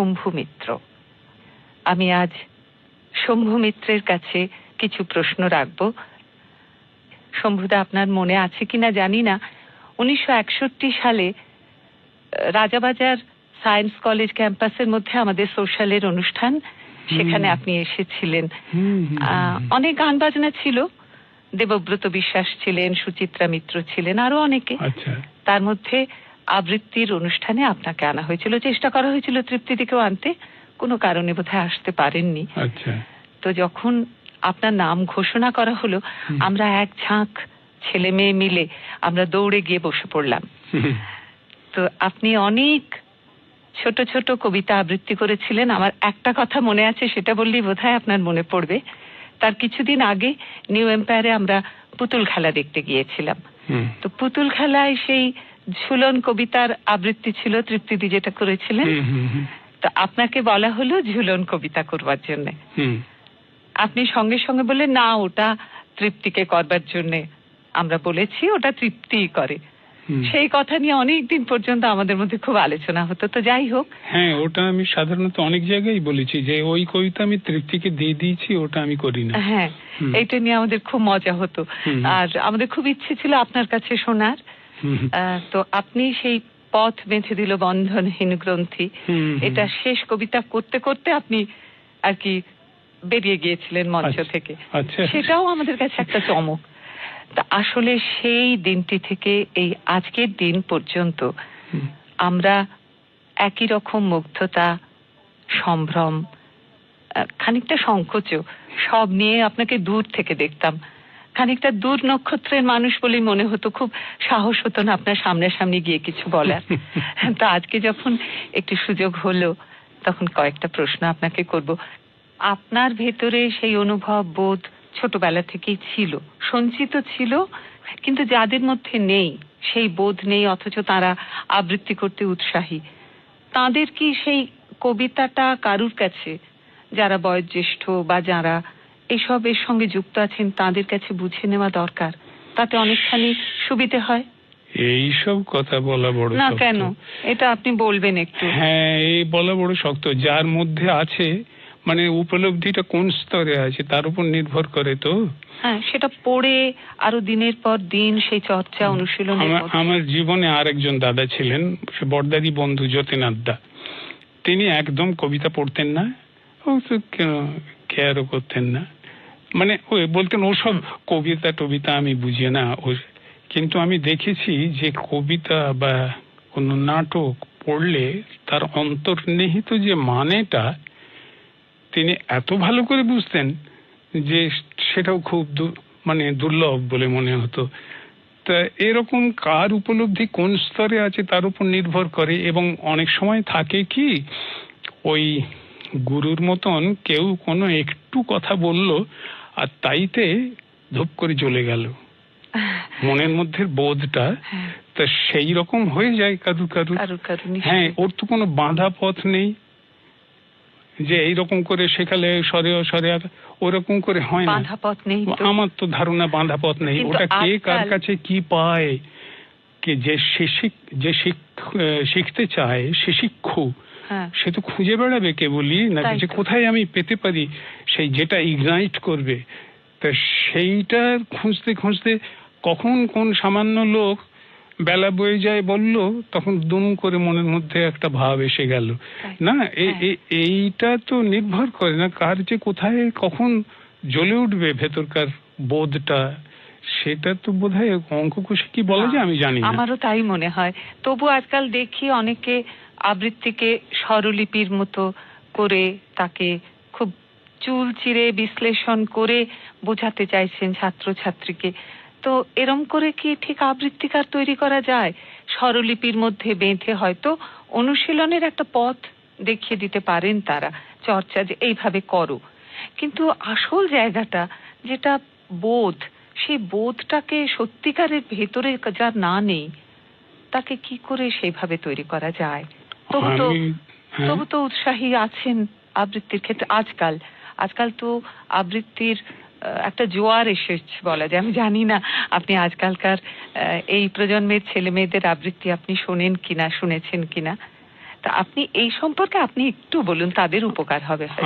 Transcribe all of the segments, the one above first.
শম্ভু মিত্র। আমি আজ শম্ভু মিত্রের কাছে কিছু প্রশ্ন রাখব। শম্ভুদা, আপনার মনে আছে কিনা জানি না, 1961 সালে রাজাবাজার সায়েন্স কলেজ ক্যাম্পাসের মধ্যে আমাদের সোশ্যালের অনুষ্ঠান, সেখানে আপনি এসেছিলেন। অনেক গান বাজনা ছিল, দেবব্রত বিশ্বাস ছিলেন, সুচিত্রা মিত্র ছিলেন, আরো অনেকে। তার মধ্যে আবৃত্তির অনুষ্ঠানে আপনাকে আনা হয়েছিল, চেষ্টা করা হয়েছিল তৃপ্তিদিকেও আনতে, কোনো কারণে বোধহয় আসতে পারেননি। তো যখন আপনার নাম ঘোষণা করা হলো, আমরা এক ঝাঁক ছেলে মেয়ে মিলে আমরা দৌড়ে গিয়ে বসে পড়লাম। তো আপনি অনেক ছোট ছোট কবিতা আবৃত্তি করেছিলেন। আমার একটা কথা মনে আছে, সেটা বললেই বোধহয় আপনার মনে পড়বে। তার কিছুদিন আগে নিউ এম্পায়ারে আমরা পুতুল খেলা দেখতে গিয়েছিলাম। তো পুতুল খেলায় সেই ঝুলন কবিতার আবৃত্তি ছিল, তৃপ্তিদি যেটা করেছিলেন। তো আপনাকে বলা হলো ঝুলন কবিতা করবার জন্য। আপনি সঙ্গে সঙ্গে বললেন, না, ওটা তৃপ্তিকে করবার জন্য আমরা বলেছি, ওটা তৃপ্তিই করে। সেই কথা নিয়ে অনেক দিন পর্যন্ত আমাদের মধ্যে খুব আলোচনা হতো। তো যাই হোক, হ্যাঁ, ওটা আমি সাধারণত অনেক জায়গায় বলেছি যে ওই কবিতা আমি তৃপ্তিকে দিয়ে দিয়েছি, ওটা আমি করি না। হ্যাঁ, এইটা নিয়ে আমাদের খুব মজা হতো। আর আমাদের খুব ইচ্ছে ছিল আপনার কাছে শোনার। তো আপনি সেই পথ বেঁধে দিল বন্ধনহীন গ্রন্থি, এটা শেষ কবিতা করতে করতে আপনি আর কি বেরিয়ে গিয়েছিলেন মঞ্চ থেকে। সেটাও আমাদের কাছে একটা চমক। তা আসলে সেই দিনটি থেকে এই আজকের দিন পর্যন্ত আমরা একই রকম মুগ্ধতা, সম্ভ্রম, খানিকটা সংকোচ সব নিয়ে আপনাকে দূর থেকে দেখতাম। খানিকটা দূর নক্ষত্রের মানুষ বলেই মনে হতো, খুব সাহস হতো না আপনার সামনাসামনি গিয়ে কিছু বলার। তা আজকে যখন একটি সুযোগ হলো, তখন কয়েকটা প্রশ্ন আপনাকে করব। আপনার ভেতরে সেই অনুভব বোধ ছোটবেলা থেকেই ছিল, সঞ্চিত ছিল, কিন্তু যাদের মধ্যে নেই সেই বোধ নেই, অথচ তারা আবৃত্তি করতে উৎসাহী, তাদের কি সেই কবিতাটা কারুর কাছে, যারা বয়োজ্যেষ্ঠ বা যারা এসবের সঙ্গে যুক্ত আছেন, তাদের কাছে বুঝে নেওয়া দরকার? তাতে অনেকখানি সুবিধে হয়। এইসব কথা বলা বড় না কেন, এটা আপনি বলবেন একটু। হ্যাঁ, এই বলা বড় শক্ত। যার মধ্যে আছে, মানে উপলব্ধিটা কোন স্তরে আছে তার উপর নির্ভর করে। তো হ্যাঁ, সেটা পড়ে আরো দিনের পর দিন সেই চর্চা অনুশীলন। আমার জীবনে আরেকজন দাদা ছিলেন, সে বড়দাদি বন্ধু যতীনাথ দা। তিনি একদম কবিতা পড়তেন না, কেয়ারও করতেন না, মানে ওই বলতেন ওসব কবিতা টবিতা আমি বুঝি না। কিন্তু আমি দেখেছি যে কবিতা বা কোন নাটক পড়লে তার অন্তর্নিহিত যে মানেটা তিনি এত ভালো করে বুঝতেন যে সেটাও খুব মানে দুর্লভ বলে মনে হতো। তা এরকম কার উপলব্ধি কোন স্তরে আছে তার উপর নির্ভর করে। এবং অনেক সময় থাকে কি, ওই গুরুর মতন কেউ কোনো একটু কথা বলল আর তাইতে ধূপ করে চলে গেল মনের মধ্যে বোধটা, তা সেই রকম হয়ে যায় কারু কারু। হ্যাঁ, ওর তো কোনো বাঁধা পথ নেই যে এইরকম করে সেখানে সরে সরে, আর ওরকম করে হয় না। আমার তো ধারণা বাঁধা পথ নেই। ওটা কে কার কাছে কি পায়, কে যে শিখতে চায় সে শিক্ষু, সে তো খুঁজে বেড়াবে কে বলি না যে কোথায় আমি পেতে পারি সেই যেটা ইগনাইট করবে। তা সেইটা খুঁজতে খুঁজতে কখন কোন সামান্য লোক বেলা বয়ে যায় বলল, তখন দুম করে মনের মধ্যে একটা ভাব এসে গেল। না, এইটা তো নির্ভর করে না কার যে কোথায় কখন জ্বলে উঠবে ভেতরকার বোধটা, সেটা তো বোধহয় অঙ্ক কষে কি বলা যায় আমি জানি না। আমারও তাই মনে হয়। তবু আজকাল দেখি অনেকে আবৃত্তিকে স্বরলিপির মতো করে তাকে খুব চুল চিরে বিশ্লেষণ করে বোঝাতে চাইছেন ছাত্রছাত্রীকে। তো এরম করে কি ঠিক আবৃত্তিকার তৈরি করা যায়? স্বরলিপির মধ্যে বেঁধে হয়তো অনুশীলনের একটা পথ দেখিয়ে দিতে পারেন তারা, চর্চা যে এইভাবে করো। কিন্তু আসল জায়গাটা যেটা বোধ, সেই বোধটাকে তবুটাকে ভেতরে যার না নেই, তাকে কি করে সেইভাবে তৈরি করা যায়? তবু তো উৎসাহী আছেন আবৃত্তির ক্ষেত্রে। আজকাল তো আবৃত্তির একটা জোয়ার এসেছে বলা যায়। আমি জানি না আপনি আজকালকার এই প্রজন্মের ছেলে মেয়েদের আবৃত্তি আপনি শোনেন কিনা, শুনেছেন কিনা। তা আপনি এই সম্পর্কে আপনি একটু বলুন, তাদের উপকার হবে হয়তো।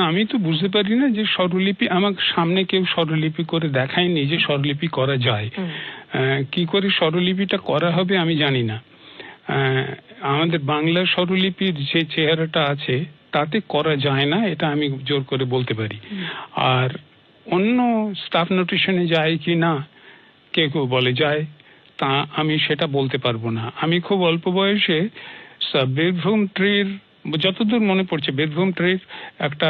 আমি তো বুঝতে পারি না যে স্বরলিপি, আমার সামনে কেউ স্বরলিপি করে দেখায়নি যে স্বরলিপি করা যায়। কি করে স্বরলিপিটা করা হবে আমি জানি না। আমাদের বাংলা স্বরলিপির যে চেহারাটা আছে তাতে করা যায় না, এটা আমি জোর করে বলতে পারি। আর অন্য স্টাফ নোটেশনে যায় কি না, কেউ কেউ বলে যায়, তা আমি সেটা বলতে পারবো না। আমি খুব অল্প বয়সে বীরভূম ট্রির, যতদূর মনে পড়ছে বীরভূম ট্রির একটা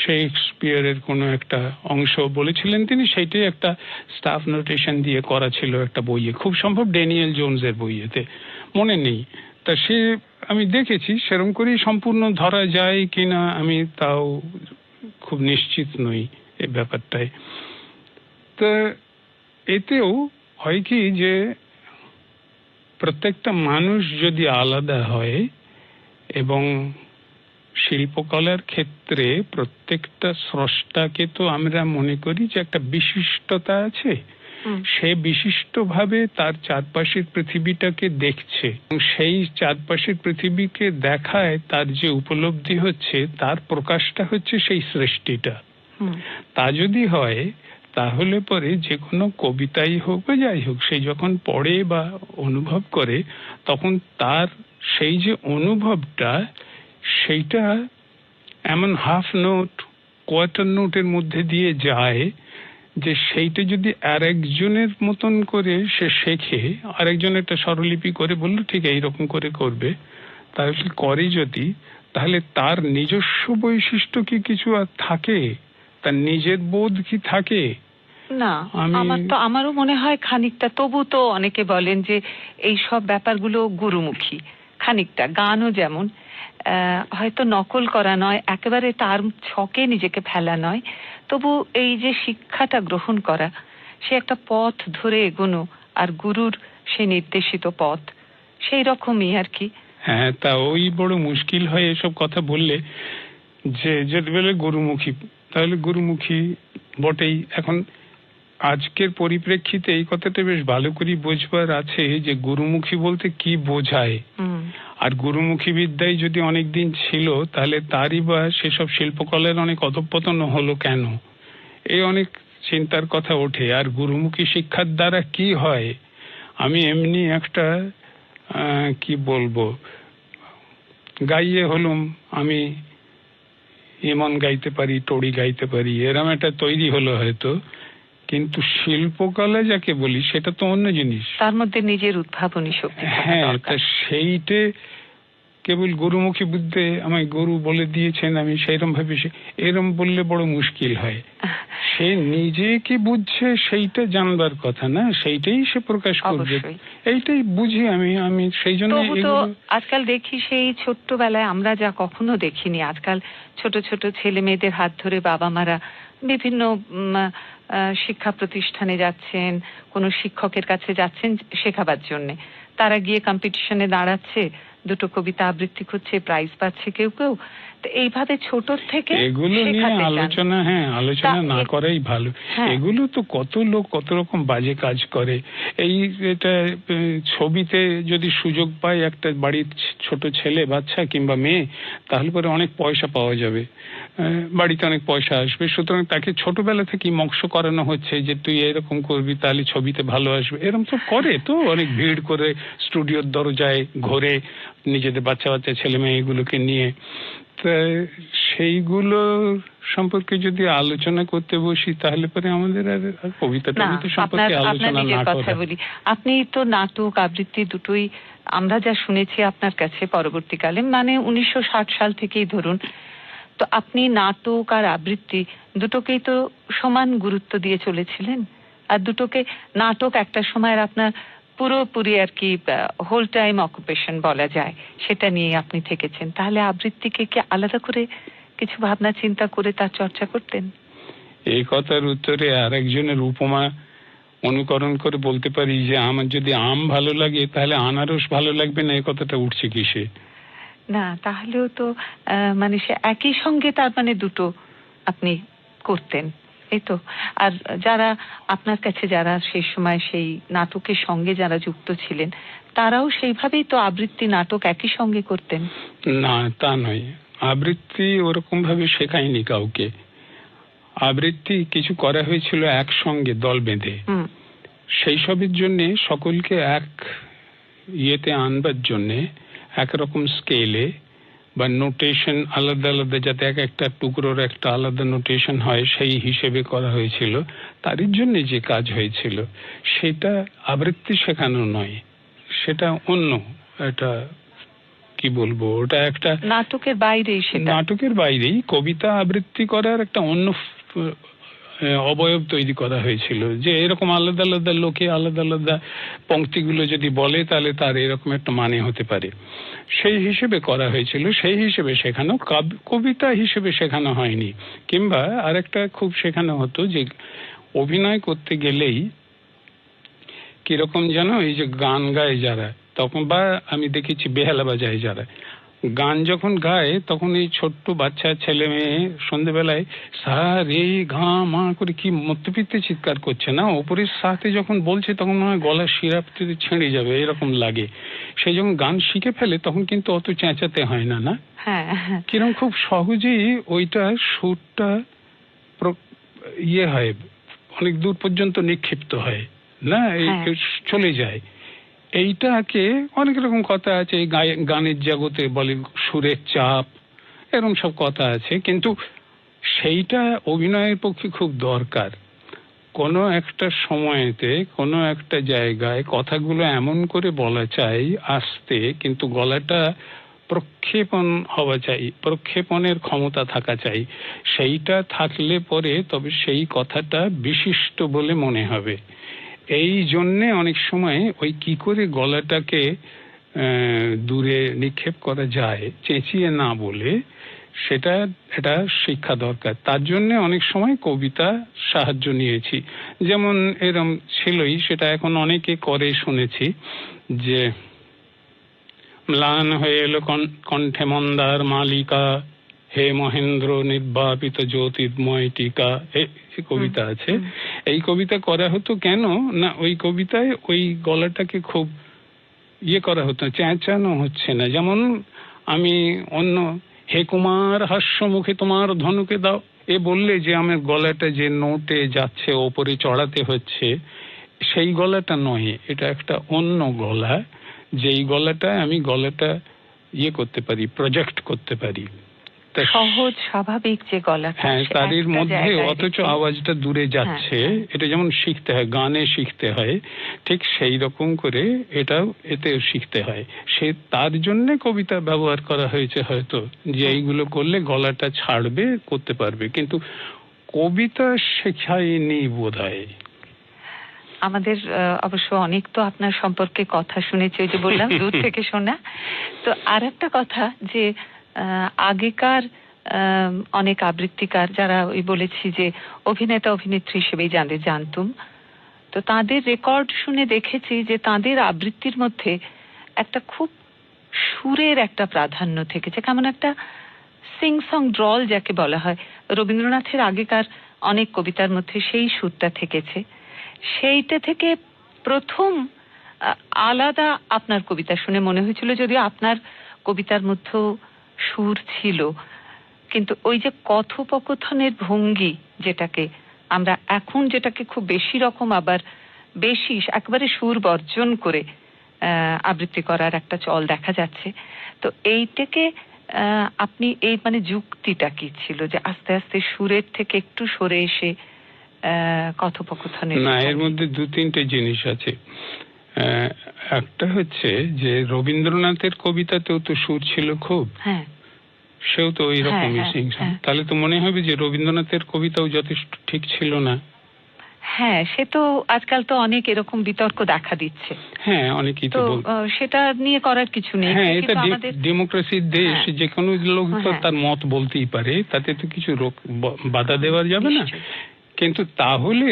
শেক্সপিয়ারের কোনো একটা অংশ বলেছিলেন তিনি, সেইটাই একটা স্টাফ নোটেশন দিয়ে করা ছিল একটা বইয়ে, খুব সম্ভব ড্যানিয়েল জোনসের বইয়েতে, মনে নেই। তা সে আমি দেখেছি, সেরকম করেই সম্পূর্ণ ধরা যায় কিনা আমি তাও খুব নিশ্চিত নই এই ব্যাপারটায়। তো এতেও হয় কি যে প্রত্যেকটা মানুষ যদি আলাদা হয়, এবং শিল্পকলার ক্ষেত্রে প্রত্যেকটা স্রষ্টাকে তো আমরা মনে করি যে একটা বিশিষ্টতা আছে, সে বিশিষ্টভাবে তার চারপাশের পৃথিবীটাকে দেখছে, সেই চারপাশের পৃথিবীকে দেখায় তার যে উপলব্ধি হচ্ছে, তার প্রকাশটা হচ্ছে সেই সৃষ্টিটা। তা যদি হয় তাহলে পরে যে কোনো কবিতাই হোক বা যাই হোক, সে যখন পড়ে বা অনুভব করে, তখন তার সেই যে অনুভবটা, সেইটা এমন হাফ নোট, কোয়ার্টার নোটের মধ্যে দিয়ে যায় যে সেইটা যদি আরেকজনের মতন করে সে শেখে, আরেকজন একটা স্বরলিপি করে বললো ঠিক এইরকম করে করবে, তাহলে করে যদি, তাহলে তার নিজস্ব বৈশিষ্ট্য কি কিছু আর থাকে? তার নিজের বোধ কি থাকে? না, আমারও মনে হয় খানিকটা। তবু তো অনেকে বলেন যে এই সব ব্যাপারগুলো গুরুমুখী, খানিকটা গানও যেমন হয়তো নকল করা নয়, একেবারে তার ছকে নিজেকে ফেলা নয়, তবু এই যে শিক্ষাটা গ্রহণ করা, সে একটা পথ ধরে এগোনো, আর গুরুর সে নির্দেশিত পথ, সেই রকমই আর কি। হ্যাঁ, তা ওই বড় মুশকিল হয় এসব কথা বললে, যে যদি বলে গুরুমুখী, তাহলে গুরুমুখী বটেই। এখন আজকের পরিপ্রেক্ষিতে এই কথাটা বেশ ভালো করে বোঝবার আছে যে গুরুমুখী বলতে কি বোঝায়। আর গুরুমুখী বিদ্যায় যদি অনেকদিন ছিল, তাহলে তারই বা সেসব শিল্পকলার অনেক অধঃপতন হলো কেন, এই অনেক চিন্তার কথা ওঠে। আর গুরুমুখী শিক্ষার দ্বারা কি হয়, আমি এমনি একটা কি বলবো, গাইয়ে হলুম, আমি এমন গাইতে পারি, টড়ি গাইতে পারি, এরম একটা তৈরি হলো হয়তো, কিন্তু শিল্পকলা যাকে বলি সেটা তো অন্য জিনিস, তার মধ্যে নিজের উদ্ভাবনী শক্তি। হ্যাঁ, তা সেইটে কেবল গুরুমুখী বুদ্ধে আমায় গুরু বলে দিয়েছেন, আমি সেইরকম ভাবে, এরম বললে বড় মুশকিল হয়। সে নিজে কি বুঝছে সেইটা জানবার কথা না, সেইটাই সে প্রকাশ করবে, এইটাই বুঝি আমি সেই জন্য। আজকাল দেখি সেই ছোট্টবেলায় আমরা যা কখনো দেখিনি, আজকাল ছোট ছোট ছেলে মেয়েদের হাত ধরে বাবা মারা বিভিন্ন শিক্ষা প্রতিষ্ঠানে যাচ্ছেন, কোনো শিক্ষকের কাছে যাচ্ছেন শেখাবার জন্য, তারা গিয়ে কম্পিটিশনে দাঁড়াচ্ছে, দুটো কবিতা আবৃত্তি করছে, প্রাইজ পাচ্ছে কেউ কেউ। তো এইভাবে ছোট থেকে এগুলো নিয়ে আলোচনা, আলোচনা না করাই ভালো। এগুলো তো কত লোক কত রকম বাজে কাজ করে। এটা ছবিতে যদি সুযোগ পায় একটা বাড়ির ছোট ছেলে বাচ্চা কিংবা মেয়ে, তাহলে পরে অনেক পয়সা পাওয়া যাবে, বাড়িতে অনেক পয়সা আসবে, সুতরাং তাকে ছোটবেলা থেকে মক্ষ করানো হচ্ছে যে তুই এরকম করবি তাহলে ছবিতে ভালো আসবে। এরকম তো করে, তো অনেক ভিড় করে স্টুডিওর দরজায় ঘরে নিজেদের বাচ্চা বাচ্চা ছেলে মেয়েগুলোকে নিয়ে। সেইগুলো সম্পর্কে যদি আলোচনা করতে বসি, তাহলে পরে আমাদের আর কবিতা সম্পর্কে আলোচনা না করা। আপনি তো নাটক আবৃত্তি দুটোই আমরা যা শুনেছি আপনার কাছে পরবর্তীকালে, মানে 1960 সাল থেকেই ধরুন, তো আপনি নাটক আর আবৃত্তি দুটোকেই তো সমান গুরুত্ব দিয়ে চলেছিলেন। আর দুটোকে, নাটক একটা সময়ের আপনার পুরোপুরি আর কি হোল টাইম অকুপেশন বলা যায়, সেটা নিয়ে আপনি থেকেছেন। তাহলে আবৃত্তিকে কি আলাদা করে কিছু ভাবনা চিন্তা করে তার চর্চা করতেন? এই কথার উত্তরে আরেকজনের উপমা অনুকরণ করে বলতে পারি যে আমার যদি আম ভালো লাগে তাহলে আনারস ভালো লাগবে না, এই কথাটা উঠছে কিসে? না, তাহলেও তো মানে সে একই সঙ্গে তার মানে দুটো আপনি করতেন। এই তো। আর যারা আপনার কাছে যারা সেই সময় সেই নাটকের সঙ্গে যারা যুক্ত ছিলেন, তারাও সেইভাবেই তো আবৃত্তি নাটক একই সঙ্গে করতেন। না, তা নয়। আবৃত্তি ওরকম ভাবে শেখায়নি কাউকে। আবৃত্তি কিছু করা হয়েছিল একসঙ্গে দল বেঁধে। সেই সবের জন্য সকলকে এক ইয়েতে আনবার জন্য একরকম স্কেলে বা নোটেশন আলাদা আলাদা, যাতে এক একটা টুকরোর একটা আলাদা নোটেশন হয়, সেই হিসেবে করা হয়েছিল। তারই জন্য যে কাজ হয়েছিল সেটা আবৃত্তি শেখানো নয়, সেটা অন্য এটা কি বলবো, ওটা একটা নাটকের বাইরেই, সেটা নাটকের বাইরেই কবিতা আবৃত্তি করার একটা অন্য অবয়ব তৈরি করা হয়েছিল, যে এরকম আলাদা আলাদা লোকে আলাদা আলাদা পংক্তিগুলো যদি বলে তাহলে তার এরকম একটা মানে হতে পারে, সেই হিসেবে করা হয়েছিল। সেই হিসেবে শেখানো, কবিতা হিসেবে শেখানো হয়নি। কিংবা আরেকটা খুব শেখানো হতো যে অভিনয় করতে গেলেই কিরকম যেন এই যে গান গায় যারা, তখন বা আমি দেখেছি বেহালা বাজায় যারা, গান যখন গায় তখন এই ছোট্ট বাচ্চা ছেলে মেয়ে সন্ধ্যেবেলায় সা রে ঘা মা করে কি মরতে পিতে চিৎকার করছে না, ওপরের সাথে যখন বলছে তখন মনে হয় গলার শিরা ছেড়ে যাবে এরকম লাগে। সেই যখন গান শিখে ফেলে তখন কিন্তু অত চেঁচাতে হয় না, না কিরকম খুব সহজেই ওইটা সুরটা ইয়ে হয়, অনেক দূর পর্যন্ত নিক্ষিপ্ত হয় না, চলে যায়। এইটাকে অনেক রকম কথা আছে, এই গানের জগতে বলে সুরের চাপ, এরকম সব কথা আছে, কিন্তু সেইটা অভিনয়ের পক্ষে খুব দরকার। কোনো একটা সময়েতে কোনো একটা জায়গায় কথাগুলো এমন করে বলা চাই আস্তে, কিন্তু গলাটা প্রক্ষেপণ হওয়া চাই, প্রক্ষেপণের ক্ষমতা থাকা চাই। সেইটা থাকলে পরে তবে সেই কথাটা বিশিষ্ট বলে মনে হবে। এই জন্যে অনেক সময় ওই কি করে গলাটাকে দূরে নিক্ষেপ করা যায় চেঁচিয়ে না বলে, সেটা এটা শিক্ষা দরকার। তার জন্য অনেক সময় কবিতা সাহায্য নিয়েছি। যেমন এরম ছিলই, সেটা এখন অনেকে করে শুনেছি, যে ম্লান হয়ে এলো কণ্ঠে মন্দার মালিকা, হে মহেন্দ্র নির্বাপিত জ্যোতির্ময় টিকা, এই কবিতা আছে। এই কবিতা করা হতো কেন না, ওই কবিতায় ওই গলাটাকে খুব ইয়ে করা হতো, চেঁচানো হচ্ছে না। যেমন আমি অন্য হে কুমার হাস্য মুখে তোমার ধনুকে দাও, এ বললে যে আমার গলাটা যে নোটে যাচ্ছে ওপরে চড়াতে হচ্ছে, সেই গলাটা নয়, এটা একটা অন্য গলা, যেই গলাটায় আমি গলাটা ইয়ে করতে পারি, প্রজেক্ট করতে পারি, সহজ স্বাভাবিক যে গলা, হ্যাঁ, তারই মধ্যে অথচ আওয়াজটা দূরে যাচ্ছে। এটা যেমন শিখতে হয়, গানে শিখতে হয়, ঠিক সেই রকম করে এটাও এতে শিখতে হয়। সে তার জন্য কবিতা ব্যবহার করা হয়েছে হয়তো, যে এইগুলো করলে গলাটা ছাড়বে, করতে পারবে, কিন্তু কবিতা শেখায়নি বোধহয়। আমাদের অবশ্য অনেক তো আপনার সম্পর্কে কথা শুনেছি, ওই যে বললাম দূর থেকে শোনা। তো আর একটা কথা, যে আগেকার অনেক আবৃত্তিকার যারা ওই বলেছি যে অভিনেতা অভিনেত্রী হিসেবেই যাদের জানতুম, তো তাদের রেকর্ড শুনে দেখেছি যে তাদের আবৃত্তির মধ্যে একটা খুব সুরের একটা প্রাধান্য থেকেছে, কেমন একটা সিং সং ড্রল যাকে বলা হয়। রবীন্দ্রনাথের আগেকার অনেক কবিতার মধ্যে সেই সুরটা থেকেছে। সেইটা থেকে প্রথম আলাদা আপনার কবিতা শুনে মনে হয়েছিল, যদিও আপনার কবিতার মধ্যেও সুর ছিল, কিন্তু ওই যে কথোপকথনের ভঙ্গি, যেটাকে আমরা এখন যেটাকে খুব বেশি রকম আবার বেশি একেবারে সুর বর্জন করে আবৃত্তি করার একটা চল দেখা যাচ্ছে, তো এইটাকে আপনি এই মানে যুক্তিটা কি ছিল যে আস্তে আস্তে সুরের থেকে একটু সরে এসে কথোপকথনের? না, এর মধ্যে দু তিনটে জিনিস আছে। একটা হচ্ছে যে রবীন্দ্রনাথের কবিতাতেও তো সুর ছিল খুব, সেও তো ওই রকমই সিংসং। তাহলে তো মনে হবে যে রবীন্দ্রনাথের কবিতাও যথেষ্ট ঠিক ছিল না। হ্যাঁ, সে তো আজকাল তো অনেক এরকম বিতর্ক দেখা দিচ্ছে। হ্যাঁ, অনেকেই তো সেটা নিয়ে করার কিছু নেই। হ্যাঁ, এটা ডেমোক্রেসির দেশ, যে কোনো লোক তো তার মত বলতেই পারে, তাতে তো কিছু বাধা দেওয়া যাবে না। কিন্তু তাহলে